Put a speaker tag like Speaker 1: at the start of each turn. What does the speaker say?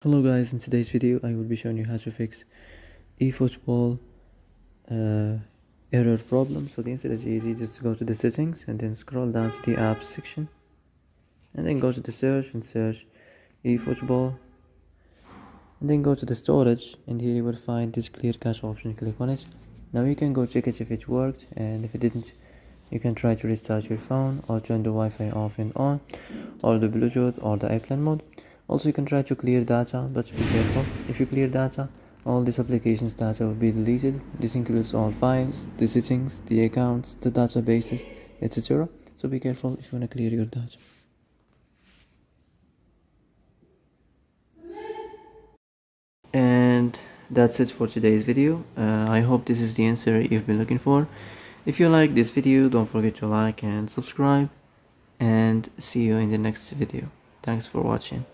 Speaker 1: Hello guys, in today's video I will be showing you how to fix eFootball error problem. So the answer is easy, just go to the settings and then scroll down to the apps section and then go to the search and search eFootball and then go to the storage, and here you will find this clear cache option. Click on it. Now you can go check it if it worked, and if it didn't you can try to restart your phone or turn the Wi-Fi off and on, or the Bluetooth or the airplane mode. Also you can try to clear data, but be careful. If you clear data, all this application's data will be deleted. This includes all files, the settings, the accounts, the databases, etc. So be careful if you want to clear your data. And that's it for today's video. I hope this is the answer you've been looking for. If you like this video, don't forget to like and subscribe, and see you in the next video. Thanks for watching.